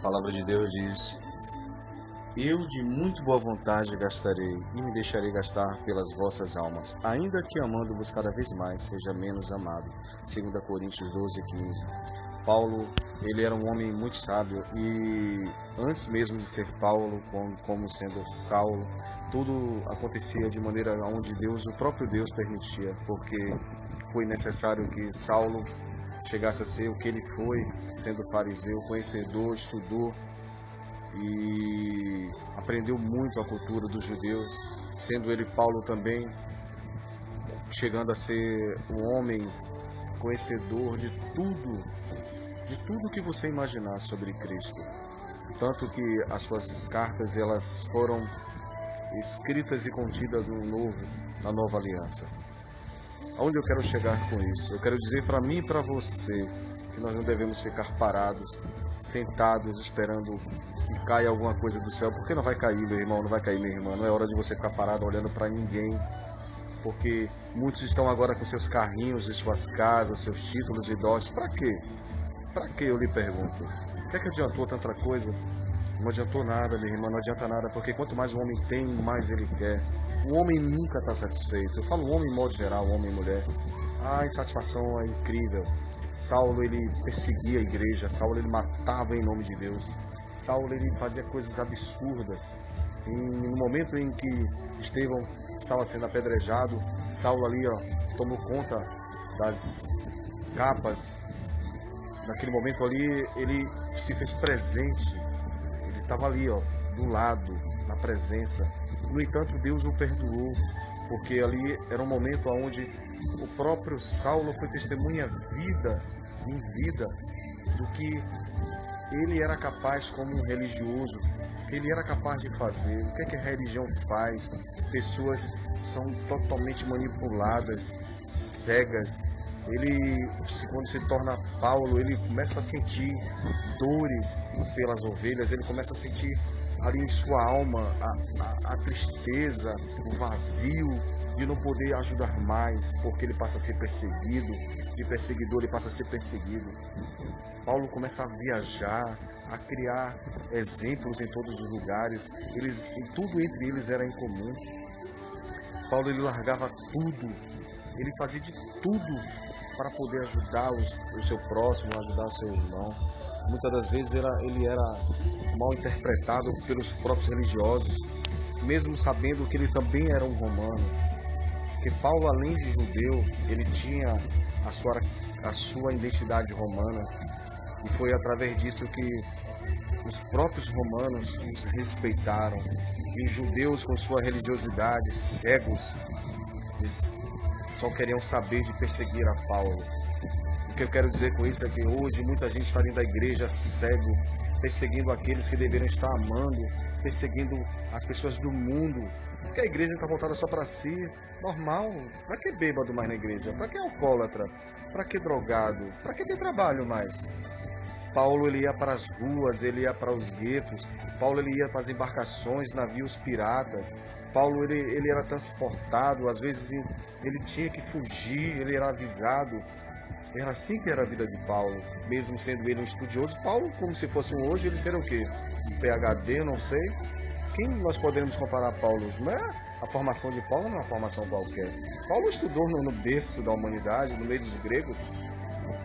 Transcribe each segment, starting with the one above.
palavra de Deus diz: eu de muito boa vontade gastarei e me deixarei gastar pelas vossas almas, ainda que amando-vos cada vez mais, seja menos amado. 2 Coríntios 12:15. Paulo, ele era um homem muito sábio e antes mesmo de ser Paulo, como sendo Saulo, tudo acontecia de maneira onde Deus, o próprio Deus permitia, porque foi necessário que Saulo chegasse a ser o que ele foi, sendo fariseu, conhecedor, estudou e aprendeu muito a cultura dos judeus, sendo ele Paulo também, chegando a ser um homem conhecedor de tudo que você imaginar sobre Cristo. Tanto que as suas cartas elas foram escritas e contidas na nova aliança. Aonde eu quero chegar com isso? Eu quero dizer para mim e para você que nós não devemos ficar parados, sentados, esperando que caia alguma coisa do céu. Porque não vai cair, meu irmão, não vai cair, minha irmã. Não é hora de você ficar parado olhando para ninguém. Porque muitos estão agora com seus carrinhos e suas casas, seus títulos e dotes. Para quê? Para que, eu lhe pergunto? O que é que adiantou tanta coisa? Não adiantou nada, minha irmã, não adianta nada, porque quanto mais o homem tem, mais ele quer. O homem nunca está satisfeito. Eu falo homem em modo geral, homem e mulher. A insatisfação é incrível. Saulo, ele perseguia a igreja. Saulo, ele matava em nome de Deus. Saulo, ele fazia coisas absurdas. E no momento em que Estevão estava sendo apedrejado, Saulo ali, tomou conta das capas. Naquele momento ali, ele se fez presente. Ele estava ali, do lado, na presença. No entanto, Deus o perdoou, porque ali era um momento onde o próprio Saulo foi testemunha em vida, do que ele era capaz como um religioso, que ele era capaz de fazer. O que é que a religião faz? Pessoas são totalmente manipuladas, cegas. Ele, quando se torna Paulo, ele começa a sentir dores pelas ovelhas, ele começa a sentir ali em sua alma a tristeza, o vazio de não poder ajudar mais, porque ele passa a ser perseguido, de perseguidor ele passa a ser perseguido. Paulo começa a viajar, a criar exemplos em todos os lugares, tudo entre eles era em comum. Paulo, ele largava tudo, ele fazia de tudo para poder ajudar o seu próximo, ajudar o seu irmão. Muitas das vezes ele era mal interpretado pelos próprios religiosos, mesmo sabendo que ele também era um romano. Porque Paulo, além de judeu, ele tinha a sua identidade romana, e foi através disso que os próprios romanos os respeitaram. E os judeus, com sua religiosidade, cegos, eles só queriam saber de perseguir a Paulo. O que eu quero dizer com isso é que hoje muita gente está dentro da igreja cego, perseguindo aqueles que deveriam estar amando, perseguindo as pessoas do mundo, porque a igreja está voltada só para si. Normal. Para que bêbado mais na igreja? Para que alcoólatra? Para que drogado? Para que ter trabalho mais? Paulo, ele ia para as ruas, ele ia para os guetos. Paulo, ele ia para as embarcações, navios piratas. Paulo, ele era transportado, às vezes ele tinha que fugir, ele era avisado. Era assim que era a vida de Paulo, mesmo sendo ele um estudioso. Paulo, como se fosse um hoje, ele seria o quê? Um PhD, não sei. Quem nós poderíamos comparar a Paulo? Não é a formação de Paulo, não é uma formação qualquer. Paulo estudou no berço da humanidade, no meio dos gregos.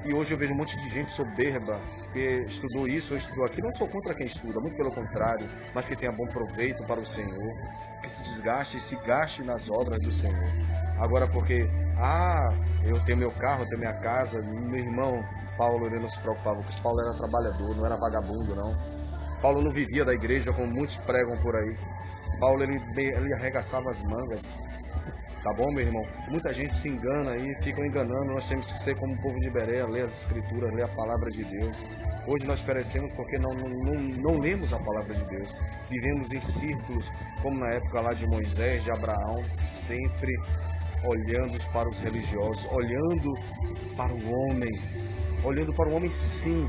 E hoje eu vejo um monte de gente soberba que estudou isso ou estudou aquilo. Não sou contra quem estuda, muito pelo contrário, mas que tenha bom proveito para o Senhor, que se desgaste e se gaste nas obras do Senhor. Agora porque, eu tenho meu carro, eu tenho minha casa, meu irmão, Paulo, ele não se preocupava, porque Paulo era trabalhador, não era vagabundo, não. Paulo não vivia da igreja como muitos pregam por aí. Paulo, ele arregaçava as mangas. Tá bom, meu irmão? Muita gente se engana aí, ficam enganando. Nós temos que ser como o povo de Bereia, ler as escrituras, ler a palavra de Deus. Hoje nós perecemos porque não lemos a palavra de Deus. Vivemos em círculos, como na época lá de Moisés, de Abraão, sempre olhando para os religiosos, olhando para o homem sim.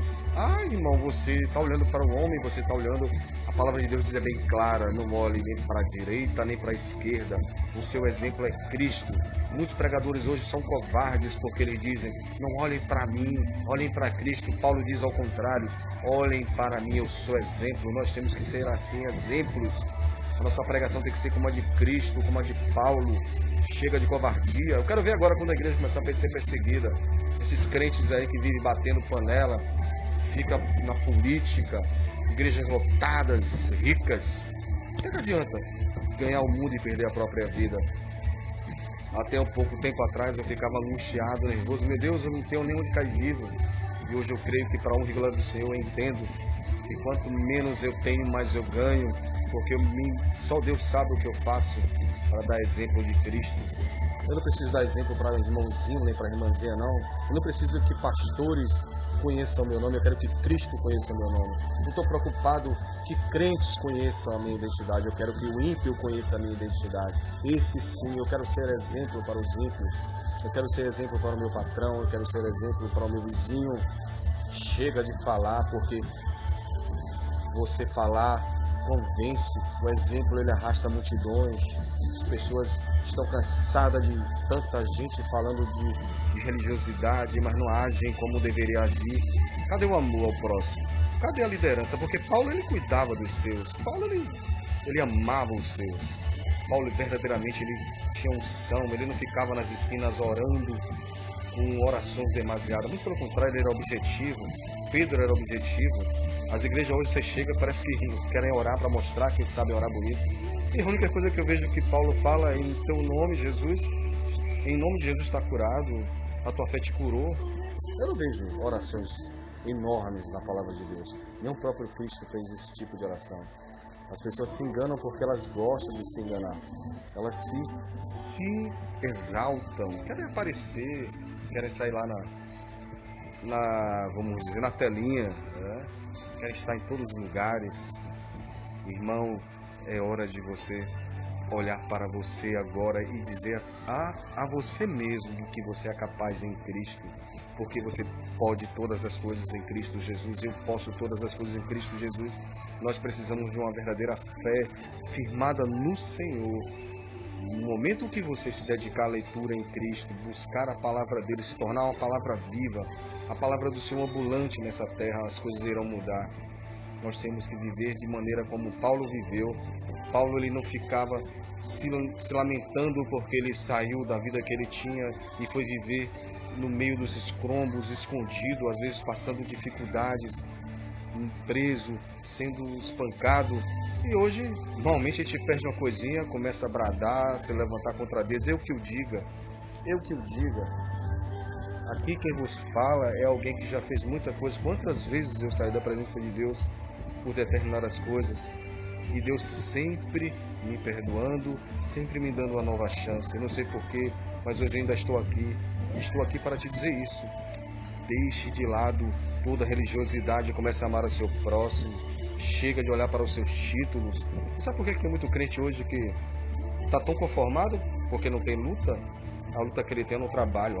Irmão, você está olhando para o homem, você está olhando A palavra de Deus é bem clara, não olhe nem para a direita nem para a esquerda. O seu exemplo é Cristo. Muitos pregadores hoje são covardes porque eles dizem, não olhem para mim, olhem para Cristo. Paulo diz ao contrário, olhem para mim, eu sou exemplo. Nós temos que ser assim, exemplos. A nossa pregação tem que ser como a de Cristo, como a de Paulo. Chega de covardia. Eu quero ver agora quando a igreja começar a ser perseguida. Esses crentes aí que vivem batendo panela, fica na política, igrejas lotadas, ricas. O que adianta ganhar o mundo e perder a própria vida? Até um pouco tempo atrás eu ficava angustiado, nervoso. Meu Deus, eu não tenho nem onde cair vivo. E hoje eu creio que para a honra e glória do Senhor eu entendo que quanto menos eu tenho, mais eu ganho. Porque só Deus sabe o que eu faço para dar exemplo de Cristo. Eu não preciso dar exemplo para irmãozinho, nem para irmãzinha, não. Eu não preciso que pastores conheçam o meu nome, eu quero que Cristo conheça o meu nome. Não estou preocupado que crentes conheçam a minha identidade, eu quero que o ímpio conheça a minha identidade. Esse sim, eu quero ser exemplo para os ímpios. Eu quero ser exemplo para o meu patrão, eu quero ser exemplo para o meu vizinho. Chega de falar, porque você falar convence, o exemplo ele arrasta multidões. As pessoas estão cansadas de tanta gente falando de religiosidade, mas não agem como deveria agir. Cadê o amor ao próximo? Cadê a liderança? Porque Paulo ele cuidava dos seus. Paulo ele amava os seus. Paulo verdadeiramente ele tinha unção, ele não ficava nas esquinas orando com orações demasiadas. Muito pelo contrário, ele era objetivo. Pedro era objetivo. As igrejas hoje você chega, parece que querem orar para mostrar quem sabe orar bonito. E a única coisa que eu vejo que Paulo fala é em teu nome, Jesus, em nome de Jesus está curado, a tua fé te curou. Eu não vejo orações enormes na palavra de Deus. Nem o próprio Cristo fez esse tipo de oração. As pessoas se enganam porque elas gostam de se enganar. Elas se exaltam, querem aparecer, querem sair lá vamos dizer, na telinha, né? Querem estar em todos os lugares. Irmão, é hora de você olhar para você agora e dizer a você mesmo do que você é capaz em Cristo. Porque você pode todas as coisas em Cristo Jesus. Eu posso todas as coisas em Cristo Jesus. Nós precisamos de uma verdadeira fé firmada no Senhor. No momento que você se dedicar à leitura em Cristo, buscar a palavra dele, se tornar uma palavra viva, a palavra do Senhor ambulante nessa terra, as coisas irão mudar. Nós temos que viver de maneira como Paulo viveu. Paulo ele não ficava se lamentando porque ele saiu da vida que ele tinha e foi viver no meio dos escombros, escondido, às vezes passando dificuldades, preso, sendo espancado. E hoje, normalmente a gente perde uma coisinha, começa a bradar, se levantar contra Deus. Eu que o diga. Aqui quem vos fala é alguém que já fez muita coisa. Quantas vezes eu saí da presença de Deus por determinadas coisas e Deus sempre me perdoando, sempre me dando uma nova chance. Eu não sei porquê, mas hoje ainda estou aqui. Estou aqui para te dizer isso. Deixe de lado toda religiosidade e comece a amar o seu próximo. Chega de olhar para os seus títulos. E sabe por que tem muito crente hoje que está tão conformado? Porque não tem luta? A luta que ele tem no trabalho.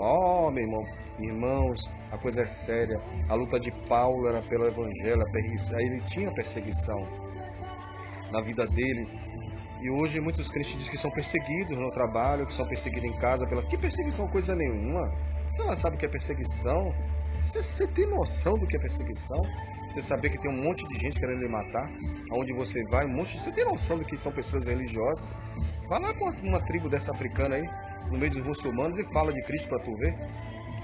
Meu irmão, irmãos, a coisa é séria. A luta de Paulo era pelo evangelho, ele tinha perseguição na vida dele. E hoje muitos crentes dizem que são perseguidos no trabalho, que são perseguidos em casa. Que perseguição? Coisa nenhuma. Você não sabe o que é perseguição? Você tem noção do que é perseguição? Você saber que tem um monte de gente querendo lhe matar, aonde você vai, você tem noção do que são pessoas religiosas? Vai lá com uma tribo dessa africana aí, no meio dos muçulmanos, e fala de Cristo para tu ver.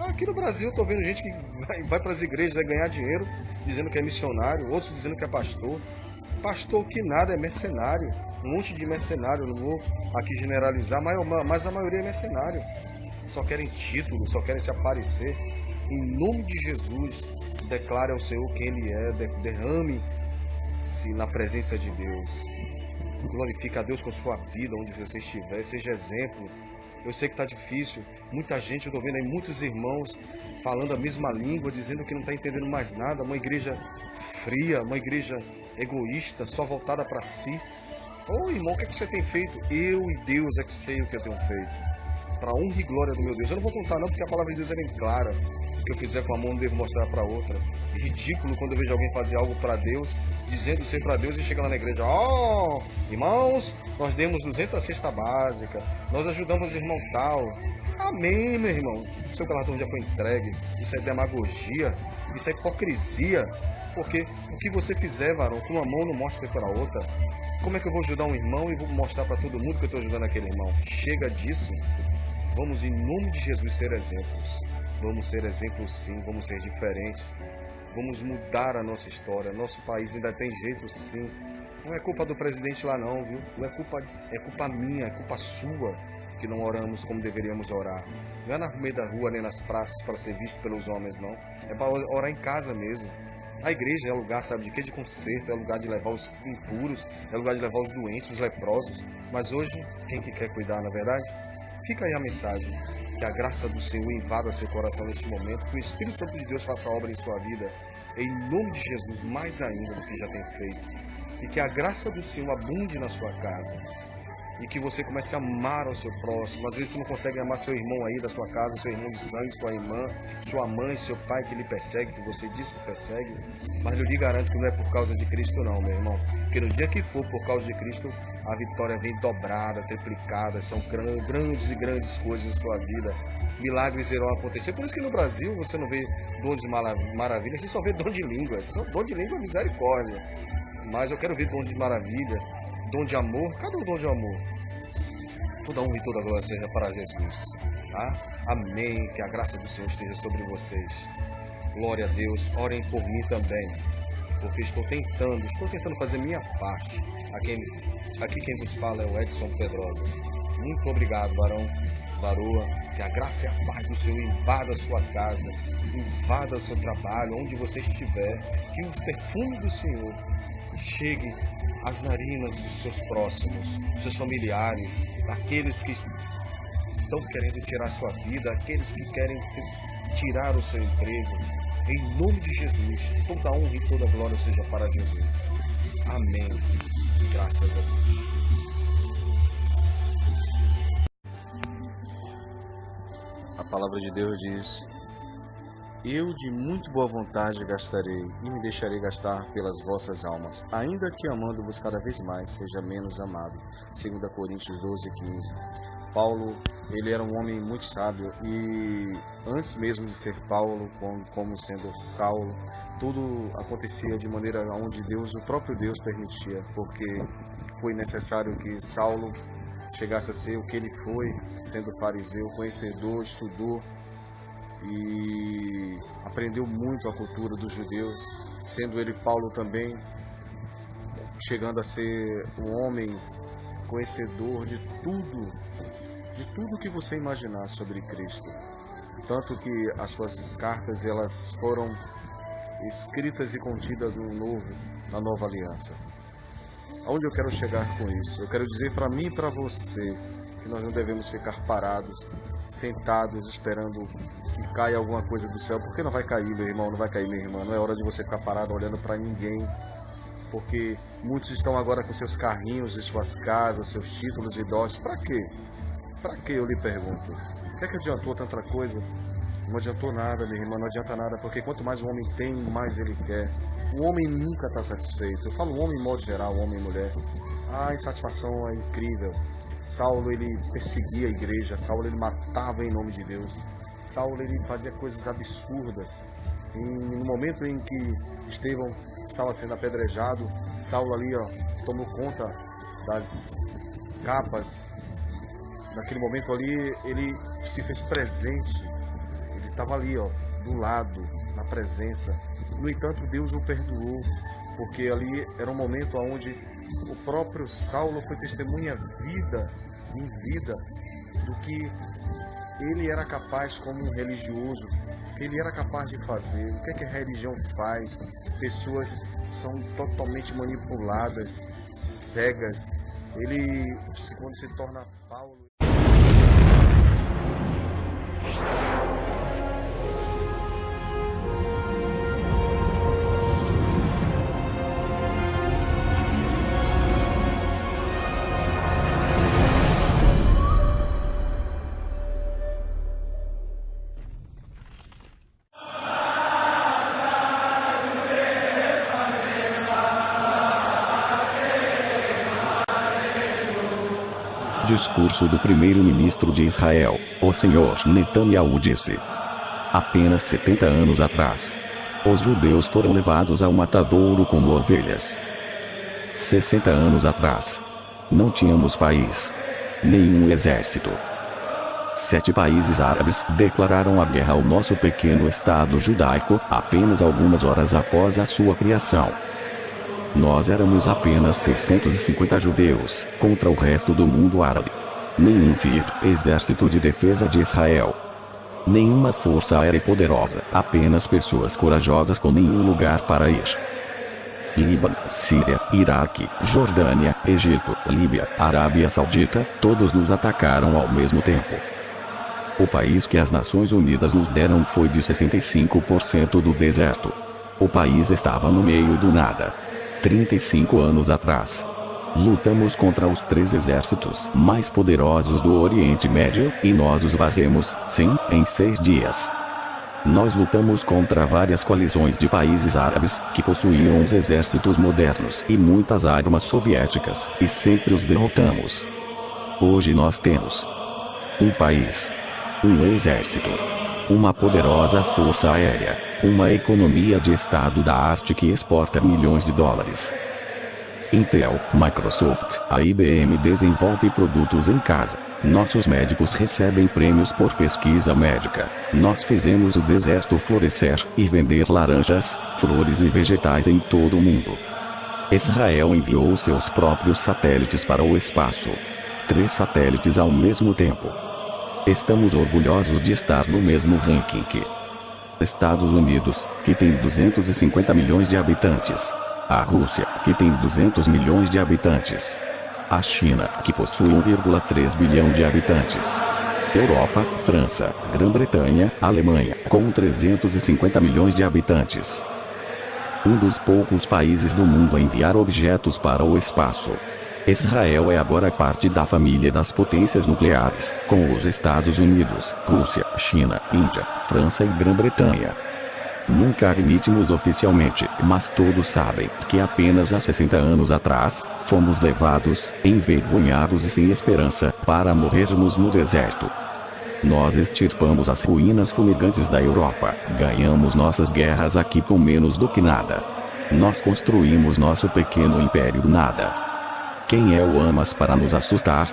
Aqui no Brasil eu tô vendo gente que vai para as igrejas, vai ganhar dinheiro, dizendo que é missionário, outros dizendo que é pastor. Pastor que nada, é mercenário. Um monte de mercenário, não vou aqui generalizar, mas a maioria é mercenário. Só querem título, só querem se aparecer. Em nome de Jesus, declare ao Senhor quem Ele é, derrame-se na presença de Deus. Glorifique a Deus com sua vida, onde você estiver, seja exemplo. Eu sei que está difícil, muita gente, eu estou vendo aí muitos irmãos falando a mesma língua, dizendo que não está entendendo mais nada, uma igreja fria, uma igreja egoísta, só voltada para si. Irmão, o que é que você tem feito? Eu e Deus é que sei o que eu tenho feito, para a honra e glória do meu Deus. Eu não vou contar não, porque a palavra de Deus é bem clara. O que eu fizer com a mão não devo mostrar para outra. É ridículo quando eu vejo alguém fazer algo para Deus dizendo ser para Deus e chega lá na igreja, ó, irmãos, nós demos 200 cesta básica, nós ajudamos o irmão tal. Amém, meu irmão. O seu galardão já foi entregue. Isso é demagogia, isso é hipocrisia. Porque o que você fizer, varão, com uma mão não mostra para a outra. Como é que eu vou ajudar um irmão e vou mostrar para todo mundo que eu estou ajudando aquele irmão? Chega disso. Vamos, em nome de Jesus, ser exemplos. Vamos ser exemplos, sim. Vamos ser diferentes. Vamos mudar a nossa história. Nosso país ainda tem jeito, sim. Não é culpa do presidente lá não, viu? Não é culpa minha, é culpa sua que não oramos como deveríamos orar. Não é no meio da rua nem nas praças para ser visto pelos homens, não. É para orar em casa mesmo. A igreja é lugar, sabe de quê? De conserto, é lugar de levar os impuros, é lugar de levar os doentes, os leprosos. Mas hoje, quem que quer cuidar, na verdade? Fica aí a mensagem. Que a graça do Senhor invada seu coração neste momento, que o Espírito Santo de Deus faça obra em sua vida, em nome de Jesus, mais ainda do que já tem feito. E que a graça do Senhor abunde na sua casa. E que você comece a amar ao seu próximo. Às vezes você não consegue amar seu irmão aí da sua casa, seu irmão de sangue, sua irmã, sua mãe, seu pai que lhe persegue, que você disse que persegue. Mas eu lhe garanto que não é por causa de Cristo não, meu irmão. Porque no dia que for por causa de Cristo, a vitória vem dobrada, triplicada. São grandes e grandes coisas em sua vida. Milagres irão acontecer. Por isso que no Brasil você não vê dom de maravilha, você só vê dom de línguas. Dom de língua é misericórdia. Mas eu quero ver dom de maravilha, dom de amor. Cadê o dom de amor? Toda honra e toda glória seja para Jesus. Tá? Amém. Que a graça do Senhor esteja sobre vocês. Glória a Deus. Orem por mim também. Porque estou tentando fazer minha parte. Aqui quem vos fala é o Edson Pedrosa. Muito obrigado, varão, varoa. Que a graça e a paz do Senhor invada a sua casa, invada o seu trabalho, onde você estiver. Que o perfume do Senhor chegue às narinas dos seus próximos, dos seus familiares, aqueles que estão querendo tirar sua vida, aqueles que querem tirar o seu emprego. Em nome de Jesus, toda honra e toda glória seja para Jesus. Amém. Graças a Deus. A palavra de Deus diz: eu de muito boa vontade gastarei e me deixarei gastar pelas vossas almas, ainda que amando-vos cada vez mais seja menos amado. 2 Coríntios 12:15. Paulo, ele era um homem muito sábio e antes mesmo de ser Paulo, como sendo Saulo, tudo acontecia de maneira onde Deus, o próprio Deus permitia, porque foi necessário que Saulo chegasse a ser o que ele foi, sendo fariseu, conhecedor, estudou e aprendeu muito a cultura dos judeus, sendo ele Paulo também, chegando a ser um homem conhecedor de tudo que você imaginar sobre Cristo. Tanto que as suas cartas elas foram escritas e contidas na nova aliança. Aonde eu quero chegar com isso? Eu quero dizer para mim e para você que nós não devemos ficar parados, sentados, esperando que caia alguma coisa do céu. Porque não vai cair, meu irmão, não vai cair, minha irmã. Não é hora de você ficar parado olhando para ninguém. Porque muitos estão agora com seus carrinhos e suas casas, seus títulos e doses. Para quê? Para quê, eu lhe pergunto? O que é que adiantou tanta coisa? Não adiantou nada, minha irmã, não adianta nada. Porque quanto mais o homem tem, mais ele quer. O homem nunca está satisfeito. Eu falo homem em modo geral, homem e mulher. A insatisfação é incrível. Saulo, ele perseguia a igreja. Saulo, ele matava em nome de Deus. Saulo, ele fazia coisas absurdas. No momento em que Estevão estava sendo apedrejado, Saulo ali, tomou conta das capas. Naquele momento ali, ele se fez presente. Ele estava ali, do lado, na presença. No entanto, Deus o perdoou, porque ali era um momento onde o próprio Saulo foi testemunha em vida, do que ele era capaz como um religioso, que ele era capaz de fazer. O que é que a religião faz? Pessoas são totalmente manipuladas, cegas. Ele, quando se torna Paulo... Discurso do primeiro-ministro de Israel, o senhor Netanyahu disse. Apenas 70 anos atrás, os judeus foram levados ao matadouro como ovelhas. 60 anos atrás, não tínhamos país, nenhum exército. 7 países árabes declararam a guerra ao nosso pequeno Estado judaico apenas algumas horas após a sua criação. Nós éramos apenas 650 judeus contra o resto do mundo árabe. Nenhum exército de defesa de Israel. Nenhuma força aérea poderosa, apenas pessoas corajosas com nenhum lugar para ir. Líbano, Síria, Iraque, Jordânia, Egito, Líbia, Arábia Saudita, todos nos atacaram ao mesmo tempo. O país que as Nações Unidas nos deram foi de 65% do deserto. O país estava no meio do nada. 35 anos atrás. Lutamos contra os 3 exércitos mais poderosos do Oriente Médio, e nós os varremos, sim, em 6 dias. Nós lutamos contra várias coalizões de países árabes, que possuíam os exércitos modernos e muitas armas soviéticas, e sempre os derrotamos. Hoje nós temos um país, um exército, uma poderosa força aérea, uma economia de estado da arte que exporta milhões de dólares. Intel, Microsoft, a IBM desenvolve produtos em casa. Nossos médicos recebem prêmios por pesquisa médica. Nós fizemos o deserto florescer e vender laranjas, flores e vegetais em todo o mundo. Israel enviou seus próprios satélites para o espaço. 3 satélites ao mesmo tempo. Estamos orgulhosos de estar no mesmo ranking que Estados Unidos, que tem 250 milhões de habitantes. A Rússia, que tem 200 milhões de habitantes. A China, que possui 1,3 bilhão de habitantes. Europa, França, Grã-Bretanha, Alemanha, com 350 milhões de habitantes. Um dos poucos países do mundo a enviar objetos para o espaço. Israel é agora parte da família das potências nucleares, com os Estados Unidos, Rússia, China, Índia, França e Grã-Bretanha. Nunca admitimos oficialmente, mas todos sabem que apenas há 60 anos atrás, fomos levados, envergonhados e sem esperança, para morrermos no deserto. Nós extirpamos as ruínas fumegantes da Europa, ganhamos nossas guerras aqui com menos do que nada. Nós construímos nosso pequeno império do nada. Quem é o Hamas para nos assustar?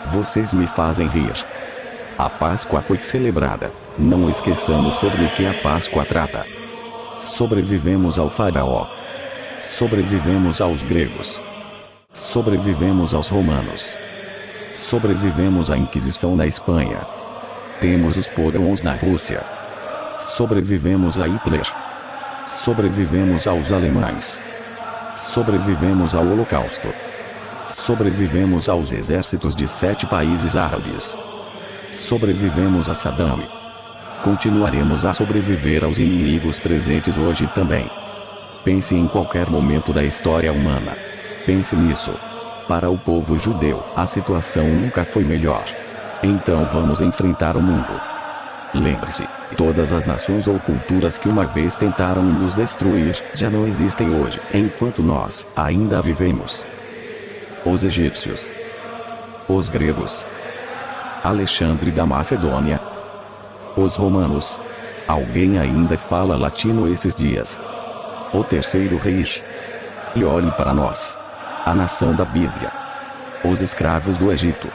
Vocês me fazem rir. A Páscoa foi celebrada. Não esqueçamos sobre o que a Páscoa trata. Sobrevivemos ao faraó. Sobrevivemos aos gregos. Sobrevivemos aos romanos. Sobrevivemos à Inquisição na Espanha. Temos os pogroms na Rússia. Sobrevivemos a Hitler. Sobrevivemos aos alemães. Sobrevivemos ao Holocausto. Sobrevivemos aos exércitos de 7 países árabes. Sobrevivemos a Saddam. Continuaremos a sobreviver aos inimigos presentes hoje também. Pense em qualquer momento da história humana. Pense nisso. Para o povo judeu, a situação nunca foi melhor. Então vamos enfrentar o mundo. Lembre-se, todas as nações ou culturas que uma vez tentaram nos destruir, já não existem hoje, enquanto nós ainda vivemos. Os egípcios. Os gregos. Alexandre da Macedônia. Os romanos. Alguém ainda fala latino esses dias. O terceiro Reich. E olhe para nós. A nação da Bíblia. Os escravos do Egito.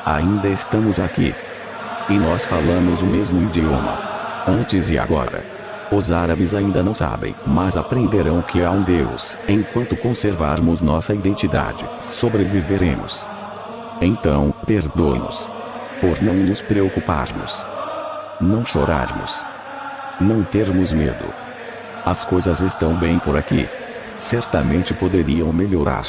Ainda estamos aqui. E nós falamos o mesmo idioma. Antes e agora. Os árabes ainda não sabem, mas aprenderão que há um Deus. Enquanto conservarmos nossa identidade, sobreviveremos. Então, perdoe-nos. Por não nos preocuparmos. Não chorarmos. Não termos medo. As coisas estão bem por aqui. Certamente poderiam melhorar.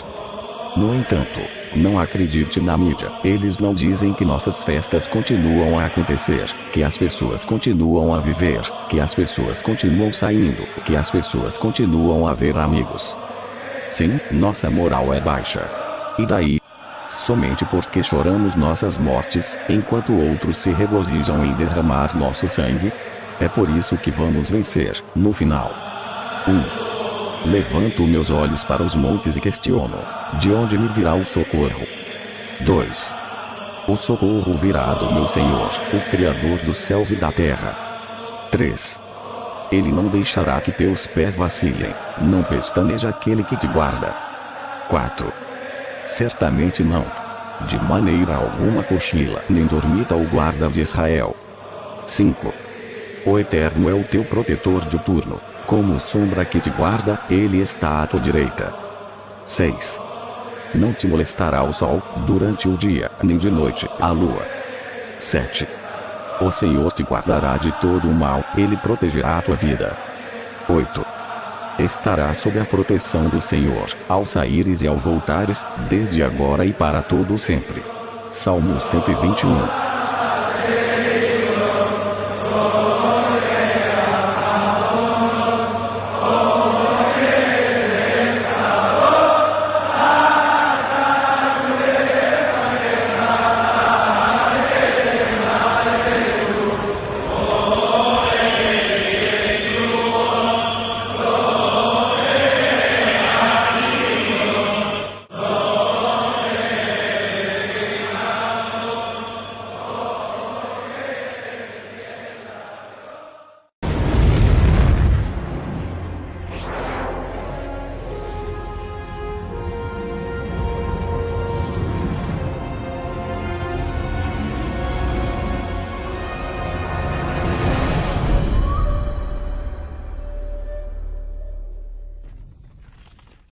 No entanto, não acredite na mídia. Eles não dizem que nossas festas continuam a acontecer, que as pessoas continuam a viver, que as pessoas continuam saindo, que as pessoas continuam a ver amigos. Sim, nossa moral é baixa. E daí? Somente porque choramos nossas mortes, enquanto outros se regozijam em derramar nosso sangue? É por isso que vamos vencer, no final. 1. Levanto meus olhos para os montes e questiono: de onde me virá o socorro? 2. O socorro virá do meu Senhor, o Criador dos céus e da terra. 3. Ele não deixará que teus pés vacilem, não pestaneja aquele que te guarda. 4. Certamente não. De maneira alguma cochila, nem dormita o guarda de Israel. 5. O Eterno é o teu protetor diuturno, como sombra que te guarda, ele está à tua direita. 6. Não te molestará o sol, durante o dia, nem de noite, a lua. 7. O Senhor te guardará de todo o mal, ele protegerá a tua vida. 8. Estarás sob a proteção do Senhor, ao saíres e ao voltares, desde agora e para todo sempre. Salmo 121.